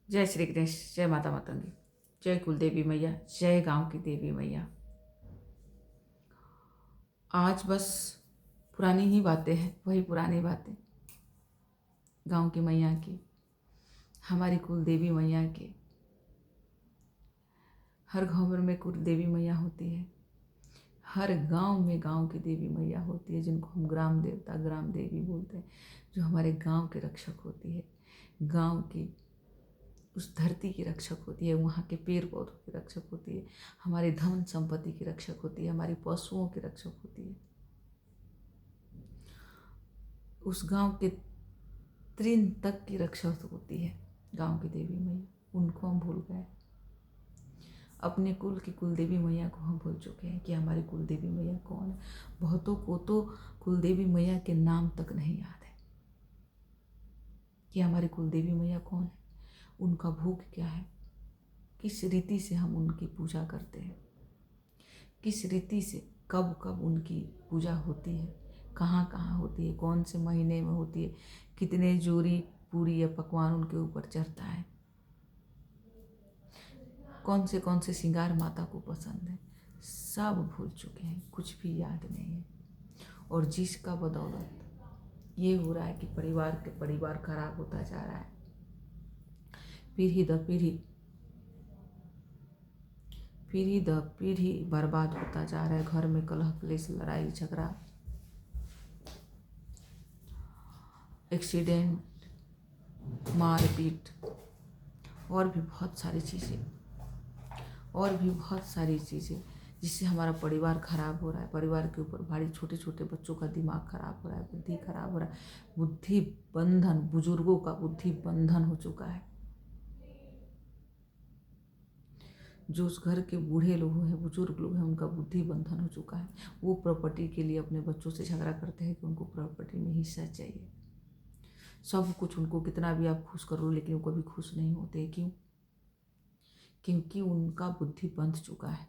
जय श्री गणेश, जय माता मातंगी, जय कुलदेवी मैया, जय गांव की देवी मैया। आज बस पुरानी ही बातें हैं, वही पुरानी बातें गांव की मैया की, हमारी कुलदेवी मैया की। हर गांव में कुलदेवी मैया होती है, हर गांव में गांव की देवी मैया होती है, जिनको हम ग्राम देवता ग्राम देवी बोलते हैं, जो हमारे गांव के रक्षक होती है, गांव की उस धरती की रक्षक होती है, वहाँ के पेड़ पौधों की रक्षक होती है, हमारे धन संपत्ति की रक्षक होती है, हमारी पशुओं की रक्षक होती है। उस गांव के तृण तक की रक्षक होती है गांव की देवी मैया। उनको हम भूल गए, अपने कुल की कुलदेवी मैया को हम भूल चुके हैं कि हमारी कुलदेवी मैया कौन है। बहुतों को तो कुलदेवी मैया के नाम तक नहीं याद है कि हमारी कुलदेवी मैया कौन है, उनका भोग क्या है, किस रीति से हम उनकी पूजा करते हैं, किस रीति से कब कब उनकी पूजा होती है, कहाँ कहाँ होती है, कौन से महीने में होती है, कितने जोरी पूरी या पकवान उनके ऊपर चढ़ता है, कौन से श्रृंगार माता को पसंद है, सब भूल चुके हैं, कुछ भी याद नहीं है। और जिसका बदौलत ये हो रहा है कि परिवार खराब होता जा रहा है, पीढ़ी दर पीढ़ी बर्बाद होता जा रहा है। घर में कलह क्लेश, लड़ाई झगड़ा, एक्सीडेंट, मारपीट और भी बहुत सारी चीज़ें जिससे हमारा परिवार खराब हो रहा है। परिवार के ऊपर भारी, छोटे छोटे बच्चों का दिमाग खराब हो रहा है, बुद्धि खराब हो रहा है, बुद्धि बंधन, बुजुर्गों का बुद्धि बंधन हो चुका है। जो उस घर के बूढ़े लोग हैं, बुजुर्ग लोग हैं, उनका बुद्धि बंधन हो चुका है। वो प्रॉपर्टी के लिए अपने बच्चों से झगड़ा करते हैं कि उनको प्रॉपर्टी में हिस्सा चाहिए। सब कुछ उनको कितना भी आप खुश कर लो, लेकिन वो कभी खुश नहीं होते। क्यों? क्योंकि उनका बुद्धि बंध चुका है।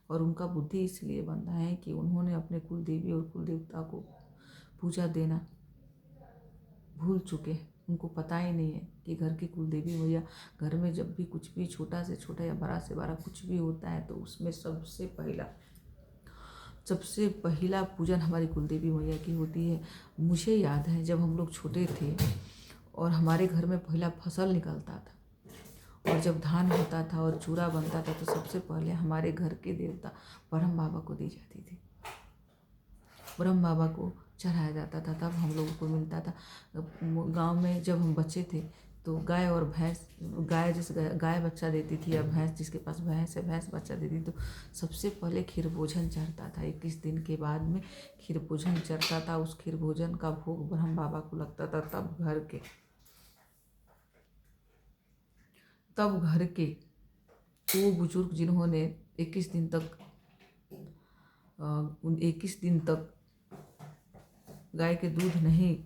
और उनका बुद्धि इसलिए बंधा है कि उन्होंने अपने कुल देवी और कुल देवता को पूजा देना भूल चुके हैं। उनको पता ही नहीं है कि घर की कुल देवी मैया, घर में जब भी कुछ भी छोटा से छोटा या बड़ा से बड़ा कुछ भी होता है तो उसमें सबसे पहला पूजन हमारी कुलदेवी मैया की होती है। मुझे याद है जब हम लोग छोटे थे और हमारे घर में पहला फसल निकलता था और जब धान होता था और चूड़ा बनता था तो सबसे पहले हमारे घर के देवता ब्रह्म बाबा को दी जाती थी। ब्रह्म बाबा को चढ़ाया जाता था, तब हम लोगों को मिलता था। गांव में जब हम बच्चे थे तो गाय और भैंस, गाय जैसे गाय बच्चा देती थी या भैंस, जिसके पास भैंस है भैंस बच्चा देती थी, तो सबसे पहले खीर भोजन चढ़ता था। 21 दिन के बाद में खीर भोजन चढ़ता था। उस खीर भोजन का भोग ब्रह्म बाबा को लगता था। तब घर के वो बुजुर्ग जिन्होंने 21 दिन तक गाय के दूध नहीं,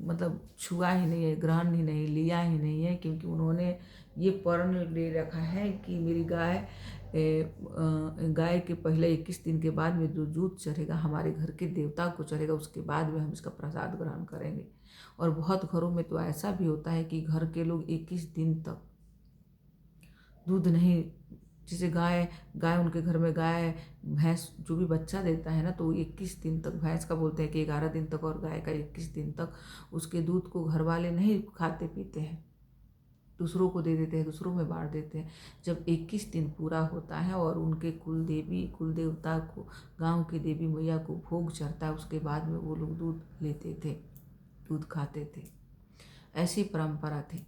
मतलब छुआ ही नहीं है, ग्रहण ही नहीं, लिया ही नहीं है, क्योंकि उन्होंने ये प्रण ले रखा है कि मेरी गाय के पहले 21 दिन के बाद में जो दूध चढ़ेगा हमारे घर के देवता को चढ़ेगा, उसके बाद में हम इसका प्रसाद ग्रहण करेंगे। और बहुत घरों में तो ऐसा भी होता है कि घर के लोग 21 दिन तक दूध नहीं, जैसे गाय उनके घर में गाय भैंस जो भी बच्चा देता है ना, तो 21 दिन तक, भैंस का बोलते हैं कि 11 दिन तक और गाय का 21 दिन तक, उसके दूध को घर वाले नहीं खाते पीते हैं, दूसरों को दे देते हैं, दूसरों में बांट देते हैं। जब 21 दिन पूरा होता है और उनके कुल देवता को, गांव की देवी मैया को भोग चढ़ता है, उसके बाद में वो लोग दूध लेते थे, दूध खाते थे। ऐसी परंपरा थी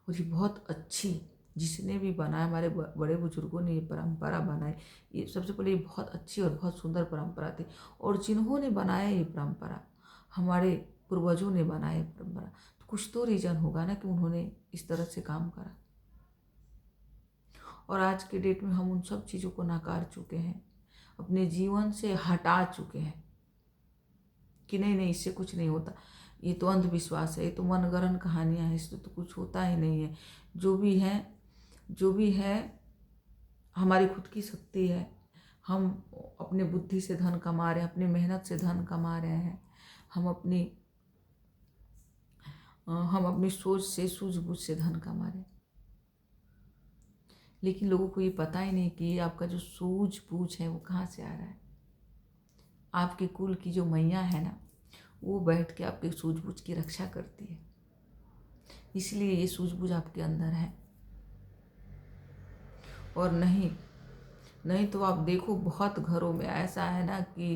और ये बहुत अच्छी, जिसने भी बनाया, हमारे बड़े बुजुर्गों ने ये परंपरा बनाई। ये सबसे पहले ये बहुत अच्छी और बहुत सुंदर परंपरा थी। और जिन्होंने बनाया ये परंपरा, हमारे पूर्वजों ने बनाया ये परंपरा, तो कुछ तो रीज़न होगा ना कि उन्होंने इस तरह से काम करा। और आज के डेट में हम उन सब चीज़ों को नकार चुके हैं, अपने जीवन से हटा चुके हैं कि नहीं इससे कुछ नहीं होता, ये तो अंधविश्वास है, ये तो मनगढ़ंत कहानियाँ हैं, इससे तो कुछ होता ही नहीं है। जो भी है हमारी खुद की शक्ति है। हम अपने बुद्धि से धन कमा रहे हैं, अपनी मेहनत से धन कमा रहे हैं, हम अपनी हम अपनी सोच से सूझबूझ से धन कमा रहे हैं, लेकिन लोगों को ये पता ही नहीं कि आपका जो सूझबूझ है वो कहाँ से आ रहा है। आपके कुल की जो मैया है ना, वो बैठ के आपके सूझबूझ की रक्षा करती है, इसलिए ये सूझबूझ आपके अंदर है। और नहीं नहीं तो आप देखो, बहुत घरों में ऐसा है ना कि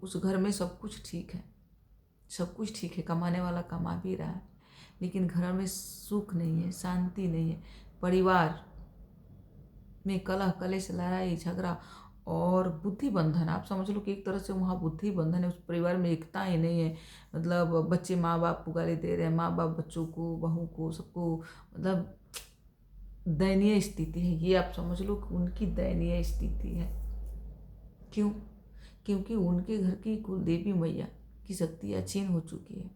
उस घर में सब कुछ ठीक है, सब कुछ ठीक है, कमाने वाला कमा भी रहा है, लेकिन घर में सुख नहीं है, शांति नहीं है, परिवार में कलह कलेश, लड़ाई झगड़ा और बुद्धि बंधन। आप समझ लो कि एक तरह से वहाँ बुद्धि बंधन है, उस परिवार में एकता ही नहीं है। मतलब बच्चे माँ बाप को गाली दे रहे हैं, माँ बाप बच्चों को, बहू को, सबको, मतलब दयनीय स्थिति है। ये आप समझ लो कि उनकी दयनीय स्थिति है। क्यों? क्योंकि उनके घर की कुलदेवी मैया की शक्तियाँ क्षीण हो चुकी है,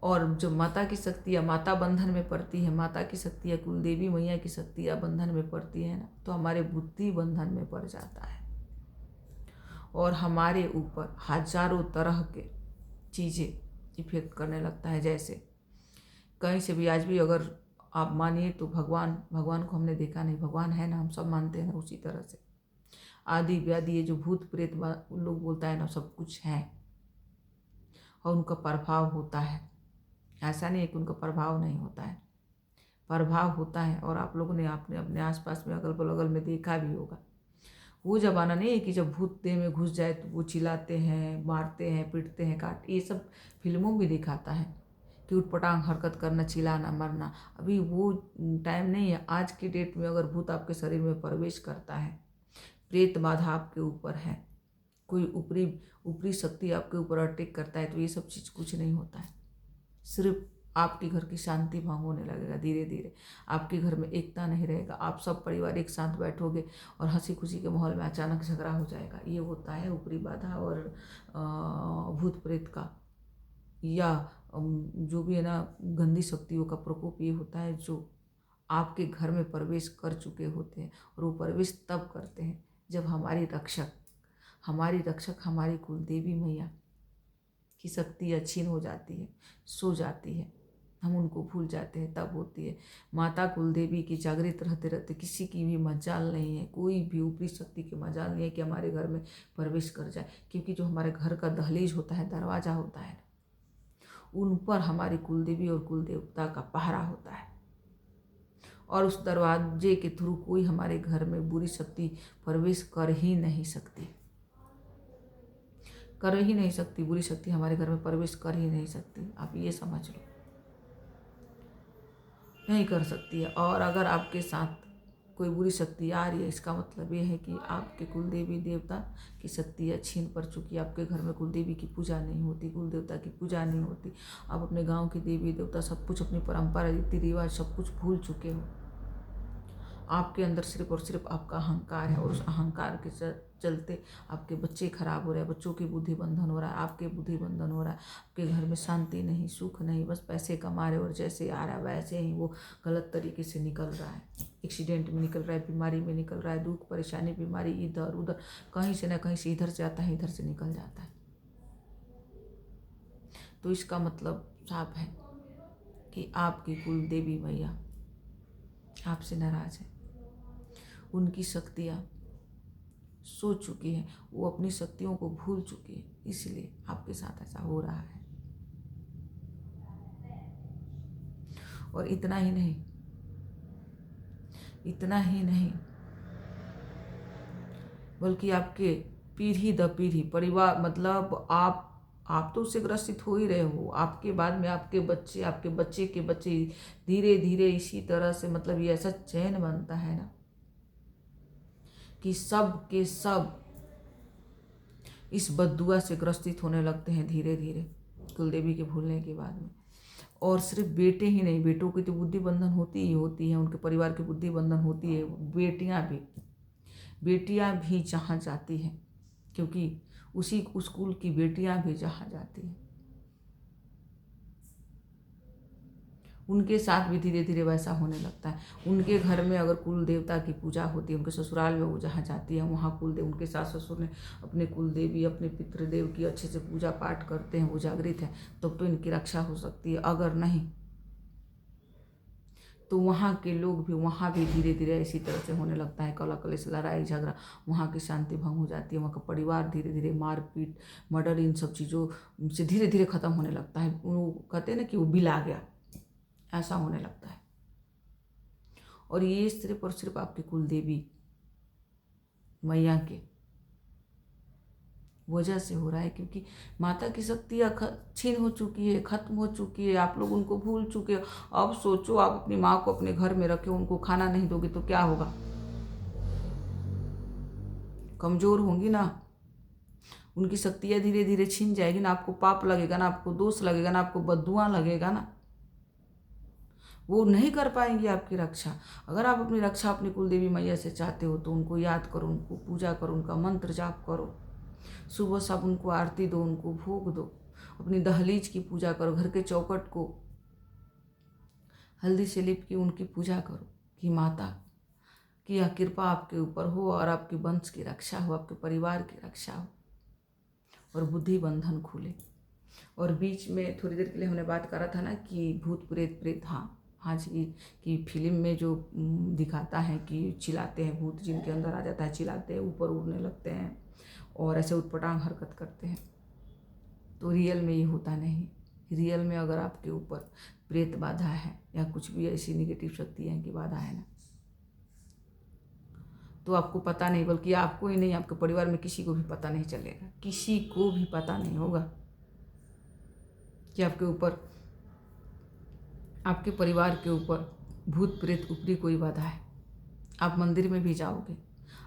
और जो माता की शक्तियाँ माता बंधन में पड़ती है, माता की शक्तियाँ कुलदेवी मैया की शक्तियाँ बंधन में पड़ती है ना, तो हमारे बुद्धि बंधन में पड़ जाता है और हमारे ऊपर हजारों तरह के चीज़ें इफेक्ट करने लगता है। जैसे कहीं से भी आज भी अगर आप मानिए तो भगवान को हमने देखा नहीं, भगवान है ना, हम सब मानते हैं ना, उसी तरह से आदि व्याधि ये जो भूत प्रेत लोग बोलता है ना, सब कुछ है और उनका प्रभाव होता है। ऐसा नहीं है कि उनका प्रभाव नहीं होता है, प्रभाव होता है। और आप लोगों ने आपने अपने आसपास में अगल बगल में देखा भी होगा। वो ज़माना नहीं है कि जब भूत देह में घुस जाए तो वो चिल्लाते हैं, मारते हैं, पीटते हैं, ये सब फिल्मों में दिखाता है कि उटपटांग हरकत करना, चिल्लाना, मरना। अभी वो टाइम नहीं है। आज की डेट में अगर भूत आपके शरीर में प्रवेश करता है, प्रेत बाधा आपके ऊपर है, कोई ऊपरी ऊपरी शक्ति आपके ऊपर अटैक करता है, तो ये सब चीज़ कुछ नहीं होता है। सिर्फ आपके घर की शांति भंग होने लगेगा धीरे धीरे, आपके घर में एकता नहीं रहेगा, आप सब परिवार एक साथ बैठोगे और हंसी खुशी के माहौल में अचानक झगड़ा हो जाएगा। ये होता है ऊपरी बाधा और भूत प्रेत का, या जो भी है ना, गंदी शक्तियों का प्रकोप। ये होता है जो आपके घर में प्रवेश कर चुके होते हैं, और वो प्रवेश तब करते हैं जब हमारी रक्षक हमारी कुलदेवी मैया की शक्ति क्षीण हो जाती है, सो जाती है, हम उनको भूल जाते हैं, तब होती है। माता कुलदेवी की जागृत रहते रहते किसी की भी मजाल नहीं है, कोई भी ऊपरी शक्ति की मजाल नहीं है कि हमारे घर में प्रवेश कर जाए। क्योंकि जो हमारे घर का दहलीज होता है, दरवाज़ा होता है, उन पर हमारी कुलदेवी और कुलदेवता का पहरा होता है, और उस दरवाजे के थ्रू कोई हमारे घर में बुरी शक्ति प्रवेश कर ही नहीं सकती, कर ही नहीं सकती। बुरी शक्ति हमारे घर में प्रवेश कर ही नहीं सकती, आप ये समझ लो, नहीं कर सकती है। और अगर आपके साथ कोई बुरी शक्ति आ रही है, इसका मतलब ये है कि आपके कुलदेवी देवता की शक्ति क्षीण पड़ चुकी है। आपके घर में कुलदेवी की पूजा नहीं होती, कुल देवता की पूजा नहीं होती। आप अपने गांव के देवी देवता सब कुछ, अपनी परंपरा, रीति रिवाज सब कुछ भूल चुके हो। आपके अंदर सिर्फ और सिर्फ आपका अहंकार है, और उस अहंकार के चलते आपके बच्चे खराब हो रहे हैं, बच्चों की बुद्धि बंधन हो रहा है, आपके बुद्धि बंधन हो रहा है। आपके घर में शांति नहीं, सुख नहीं, बस पैसे कमा रहे, और जैसे आ रहा है वैसे ही वो गलत तरीके से निकल रहा है। एक्सीडेंट में निकल रहा है, बीमारी में निकल रहा है, दुख परेशानी बीमारी इधर उधर, कहीं से ना कहीं से इधर से आता है, इधर से निकल जाता है। तो इसका मतलब साफ है कि आपकी कुल देवी मैया आपसे नाराज है, उनकी शक्तियाँ सो चुकी हैं, वो अपनी शक्तियों को भूल चुकी है, इसलिए आपके साथ ऐसा हो रहा है। और इतना ही नहीं, बल्कि आपके पीढ़ी दर पीढ़ी परिवार, मतलब आप तो उससे ग्रसित हो ही रहे हो, आपके बाद में आपके बच्चे के बच्चे, धीरे धीरे इसी तरह से, मतलब ये ऐसा चैन बनता है ना कि सब के सब इस बद्दुआ से ग्रसित होने लगते हैं धीरे धीरे, कुलदेवी के भूलने के बाद में। और सिर्फ बेटे ही नहीं, बेटों की तो बुद्धि बंधन होती ही होती है, उनके परिवार की बुद्धि बंधन होती है, बेटियां भी जहाँ जाती हैं, क्योंकि उस कुल की बेटियां भी जहाँ जाती हैं, उनके साथ भी धीरे धीरे वैसा होने लगता है। उनके घर में अगर कुल देवता की पूजा होती है, उनके ससुराल में वो जहाँ जाती है वहाँ कुल देव, उनके सास ससुर ने अपने कुल देवी अपने पितृदेव की अच्छे से पूजा पाठ करते हैं, वो जागृत है, तब तो इनकी रक्षा हो सकती है। अगर नहीं तो वहाँ के लोग भी वहाँ भी धीरे धीरे इसी तरह से होने लगता है, कलह कलेश लड़ाई झगड़ा, वहाँ की शांति भंग हो जाती है। वहाँ का परिवार धीरे धीरे मारपीट मर्डर इन सब चीज़ों से धीरे धीरे ख़त्म होने लगता है। वो कहते हैं ना कि वो बिल आ गया, ऐसा होने लगता है। और ये सिर्फ और सिर्फ आपकी कुल देवी मैया के वजह से हो रहा है, क्योंकि माता की शक्तियाँ छीन हो चुकी है, खत्म हो चुकी है, आप लोग उनको भूल चुके हो। अब सोचो, आप अपनी माँ को अपने घर में रखे, उनको खाना नहीं दोगे तो क्या होगा? कमज़ोर होंगी ना, उनकी शक्तियाँ धीरे धीरे छीन जाएगी ना, आपको पाप लगेगा ना, आपको दोष लगेगा ना, आपको बद्दुआ लगेगा ना, वो नहीं कर पाएंगी आपकी रक्षा। अगर आप अपनी रक्षा अपनी कुल देवी मैया से चाहते हो तो उनको याद करो, उनको पूजा करो, उनका मंत्र जाप करो, सुबह सब उनको आरती दो, उनको भोग दो, अपनी दहलीज की पूजा करो, घर के चौखट को हल्दी से लिप के उनकी पूजा करो कि माता की यह कृपा आपके ऊपर हो और आपके वंश की रक्षा हो, आपके परिवार की रक्षा हो और बुद्धि बंधन खुले। और बीच में थोड़ी देर के लिए हमने बात करा था ना कि भूत प्रेत, हाँ जी, कि फिल्म में जो दिखाता है कि चिल्लाते हैं भूत, जिनके अंदर आ जाता है, चिल्लाते हैं, ऊपर उड़ने लगते हैं और ऐसे उटपटांग हरकत करते हैं। तो रियल में ये होता नहीं। रियल में अगर आपके ऊपर प्रेत बाधा है या कुछ भी ऐसी निगेटिव शक्तियाँ की बाधा है ना, तो आपको पता नहीं, बल्कि आपको ही नहीं, आपके परिवार में किसी को भी पता नहीं चलेगा, किसी को भी पता नहीं होगा कि आपके ऊपर, आपके परिवार के ऊपर भूत प्रेत ऊपरी कोई बाधा है। आप मंदिर में भी जाओगे,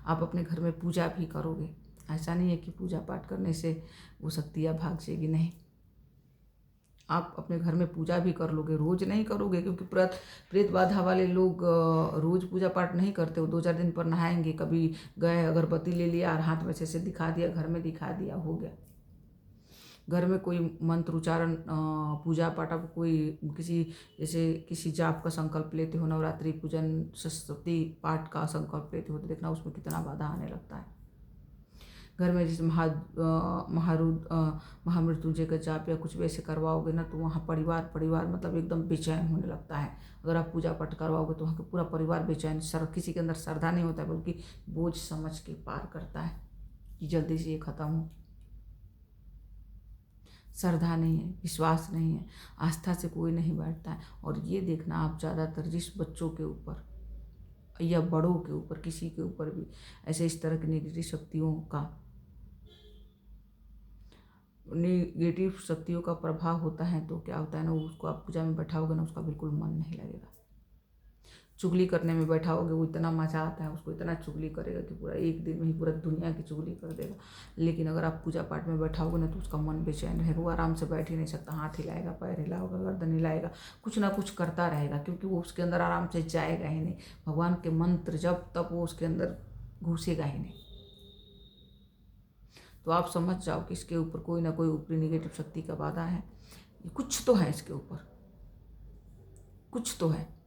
आप अपने घर में पूजा भी करोगे, ऐसा नहीं है कि पूजा पाठ करने से वो शक्तियाँ भाग जाएगी, नहीं। आप अपने घर में पूजा भी कर लोगे, रोज़ नहीं करोगे, क्योंकि प्रेत बाधा वाले लोग रोज़ पूजा पाठ नहीं करते, वो 2-4 दिन पर नहाएंगे, कभी गए अगरबत्ती ले लिया और हाथ में से दिखा दिया, घर में दिखा दिया, हो गया। घर में कोई मंत्र उच्चारण पूजा पाठ, आप कोई किसी जैसे किसी जाप का संकल्प लेते हो, नवरात्रि पूजन सरस्वती पाठ का संकल्प लेते हो, तो देखना उसमें कितना बाधा आने लगता है। घर में जैसे महामृत्युंजय का जाप या कुछ वैसे करवाओगे ना, तो वहाँ परिवार मतलब एकदम बेचैन होने लगता है। अगर आप पूजा पाठ करवाओगे तो वहाँ का पूरा परिवार बेचैन, किसी के अंदर श्रद्धा नहीं होता है, बल्कि बोझ समझ के पार करता है कि जल्दी से ये खत्म हो। श्रद्धा नहीं है, विश्वास नहीं है, आस्था से कोई नहीं बैठता है। और ये देखना आप ज़्यादातर जिस बच्चों के ऊपर या बड़ों के ऊपर, किसी के ऊपर भी ऐसे इस तरह की नेगेटिव शक्तियों का प्रभाव होता है, तो क्या होता है ना, उसको आप पूजा में बैठाओगे ना, उसका बिल्कुल मन नहीं लगेगा। चुगली करने में बैठाओगे, वो इतना मजा आता है, उसको इतना चुगली करेगा कि पूरा एक दिन में ही पूरा दुनिया की चुगली कर देगा। लेकिन अगर आप पूजा पाठ में बैठाओगे ना, तो उसका मन बेचैन रहेगा, वो आराम से बैठ ही नहीं सकता, हाथ हिलाएगा, पैर हिलाएगा, गर्दन हिलाएगा, कुछ ना कुछ करता रहेगा, क्योंकि वो उसके अंदर आराम से जाएगा ही नहीं। भगवान के मंत्र जब तब वो उसके अंदर घुसेगा ही नहीं। तो आप समझ जाओ कि इसके ऊपर कोई ना कोई ऊपरी निगेटिव शक्ति का बाधा है, कुछ तो है इसके ऊपर, कुछ तो है।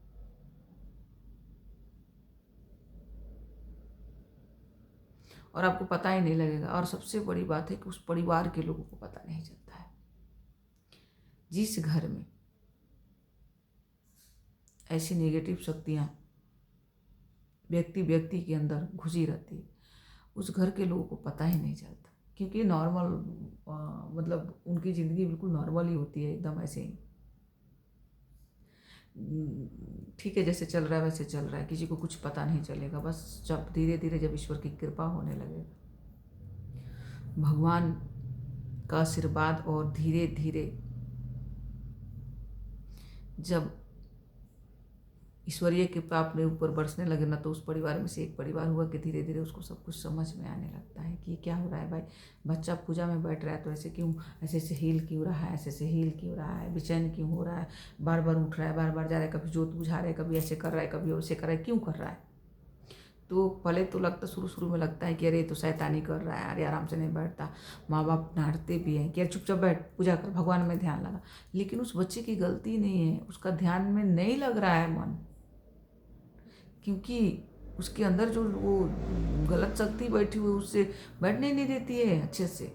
और आपको पता ही नहीं लगेगा। और सबसे बड़ी बात है कि उस परिवार के लोगों को पता नहीं चलता है। जिस घर में ऐसी नेगेटिव शक्तियाँ व्यक्ति के अंदर घुसी रहती है, उस घर के लोगों को पता ही नहीं चलता, क्योंकि नॉर्मल मतलब उनकी ज़िंदगी बिल्कुल नॉर्मल ही होती है, एकदम ऐसे ही ठीक है, जैसे चल रहा है वैसे चल रहा है, किसी को कुछ पता नहीं चलेगा। बस जब धीरे धीरे जब ईश्वर की कृपा होने लगेगा, भगवान का आशीर्वाद, और धीरे धीरे जब ईश्वरीय कृपा अपने ऊपर बरसने लगे ना, तो उस परिवार में से एक परिवार हुआ कि धीरे धीरे उसको सब कुछ समझ में आने लगता है कि क्या हो रहा है भाई, बच्चा पूजा में बैठ रहा है तो ऐसे क्यों, ऐसे हिल क्यों रहा है, ऐसे हिल क्यों रहा है, बेचैन क्यों हो रहा है, बार बार उठ रहा है, बार बार जा रहा है, कभी जोत बुझा रहा है, कभी ऐसे कर रहा है, कभी वैसे कर रहा है, क्यों कर रहा है। तो पहले तो लगता, शुरू शुरू में लगता है कि अरे ये तो शैतानी कर रहा है, अरे आराम से नहीं बैठता। माँ बाप डांटते भी हैं कि यार चुपचाप बैठ, पूजा कर, भगवान में ध्यान लगा। लेकिन उस बच्चे की गलती नहीं है, उसका ध्यान में नहीं लग रहा है मन, क्योंकि उसके अंदर जो वो गलत शक्ति बैठी हुई उससे बैठने नहीं देती है अच्छे से।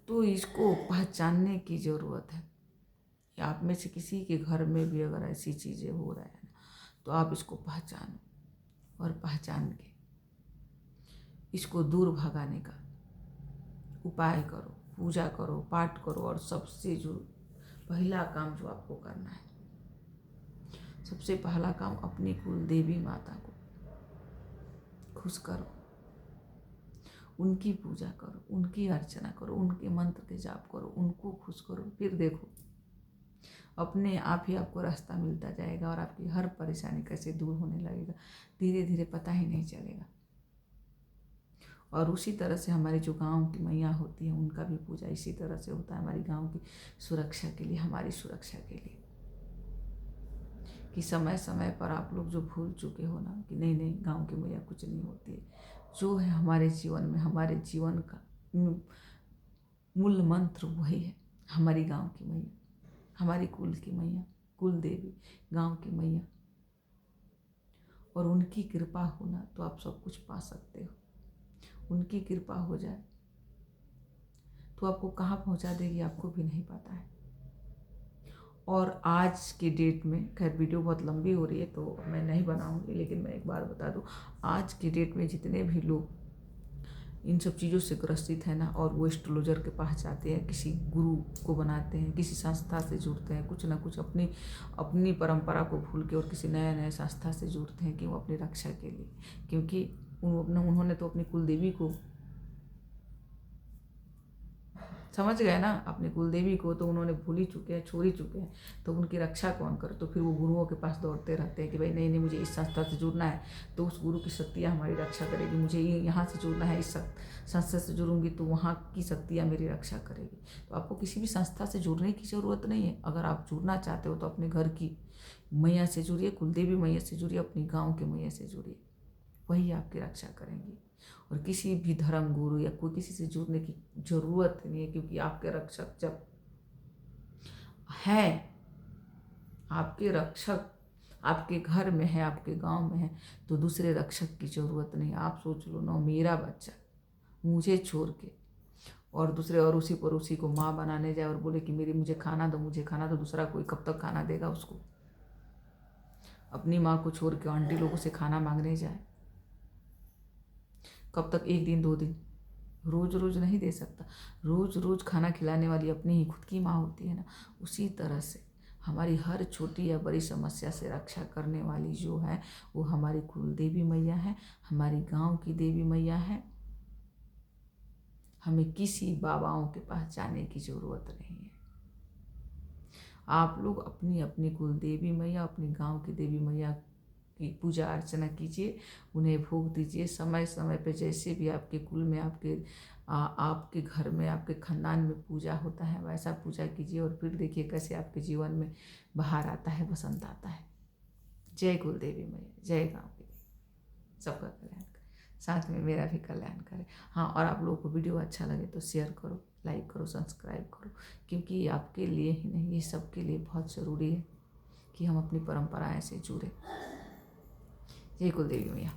तो इसको पहचानने की ज़रूरत है। आप में से किसी के घर में भी अगर ऐसी चीज़ें हो रहा है ना, तो आप इसको पहचानो और पहचान के इसको दूर भगाने का उपाय करो, पूजा करो, पाठ करो। और सबसे जो पहला काम जो आपको करना है, सबसे पहला काम अपनी कुल देवी माता को खुश करो, उनकी पूजा करो, उनकी अर्चना करो, उनके मंत्र के जाप करो, उनको खुश करो। फिर देखो अपने आप ही आपको रास्ता मिलता जाएगा और आपकी हर परेशानी कैसे दूर होने लगेगा, धीरे धीरे पता ही नहीं चलेगा। और उसी तरह से हमारी जो गांव की मैया होती है, उनका भी पूजा इसी तरह से होता है, हमारी गांव की सुरक्षा के लिए, हमारी सुरक्षा के लिए, कि समय समय पर आप लोग जो भूल चुके हो ना कि नहीं नहीं गांव की मैया कुछ नहीं होती है। जो है हमारे जीवन में, हमारे जीवन का मूल मंत्र वही है, हमारी गांव की मैया, हमारी कुल की मैया, कुल देवी, गांव की मैया। और उनकी कृपा होना तो आप सब कुछ पा सकते हो। उनकी कृपा हो जाए तो आपको कहाँ पहुँचा देगी आपको भी नहीं पता है। और आज की डेट में, खैर वीडियो बहुत लंबी हो रही है तो मैं नहीं बनाऊंगी, लेकिन मैं एक बार बता दूं, आज की डेट में जितने भी लोग इन सब चीज़ों से ग्रसित है ना, और वो एस्ट्रोलॉजर के पास जाते हैं, किसी गुरु को बनाते हैं, किसी संस्था से जुड़ते हैं, कुछ ना कुछ अपनी अपनी परंपरा को भूल के और किसी नए नए संस्था से जुड़ते हैं कि वो अपनी रक्षा के लिए, क्योंकि उन्होंने तो अपनी कुल देवी को समझ गए ना, अपनी कुल देवी को तो उन्होंने भूल ही चुके हैं, छोड़ ही चुके हैं, तो उनकी रक्षा कौन करे। तो फिर वो गुरुओं के पास दौड़ते रहते हैं कि भाई नहीं नहीं मुझे इस संस्था से जुड़ना है तो उस गुरु की शक्तियाँ हमारी रक्षा करेगी, मुझे ये यहाँ से जुड़ना है, इस संस्था से जुड़ूंगी तो वहाँ की शक्तियाँ मेरी रक्षा करेगी। तो आपको किसी भी संस्था से जुड़ने की ज़रूरत नहीं है। अगर आप जुड़ना चाहते हो तो अपने घर की मैया से जुड़िए, कुलदेवी मैया से जुड़िए, अपनी गाँव के मैया से जुड़िए, वही आपकी रक्षा करेंगी। और किसी भी धर्म गुरु या कोई किसी से जुड़ने की जरूरत नहीं है, क्योंकि आपके रक्षक जब है, आपके रक्षक आपके घर में है, आपके गांव में है, तो दूसरे रक्षक की जरूरत नहीं। आप सोच लो ना, मेरा बच्चा मुझे छोड़ के और दूसरे और उसी पड़ोसी को माँ बनाने जाए और बोले कि मेरी मुझे खाना दो, मुझे खाना दो, दूसरा कोई कब तक खाना देगा उसको। अपनी माँ को छोड़ के आंटी लोगों से खाना मांगने जाए, कब तक, एक दिन दो दिन, रोज रोज नहीं दे सकता। रोज रोज खाना खिलाने वाली अपनी ही खुद की माँ होती है ना। उसी तरह से हमारी हर छोटी या बड़ी समस्या से रक्षा करने वाली जो है वो हमारी कुल देवी मैया है, हमारी गांव की देवी मैया है। हमें किसी बाबाओं के पास जाने की ज़रूरत नहीं है। आप लोग अपनी अपनी कुल देवी मैया, अपनी गांव की देवी मैया की पूजा अर्चना कीजिए, उन्हें भोग दीजिए। समय समय पे जैसे भी आपके कुल में, आपके घर में, आपके खानदान में पूजा होता है वैसा पूजा कीजिए, और फिर देखिए कैसे आपके जीवन में बाहर आता है, बसंत आता है। जय कुल देवी मैया, जय गाँव की देवी, सबका कल्याण करे, साथ में मेरा भी कल्याण करे। हाँ, और आप लोगों को वीडियो अच्छा लगे तो शेयर करो, लाइक करो, सब्सक्राइब करो, क्योंकि ये आपके लिए ही नहीं, ये सबके लिए बहुत ज़रूरी है कि हम अपनी परंपराएं से जुड़े। जय कुल देवी मैया।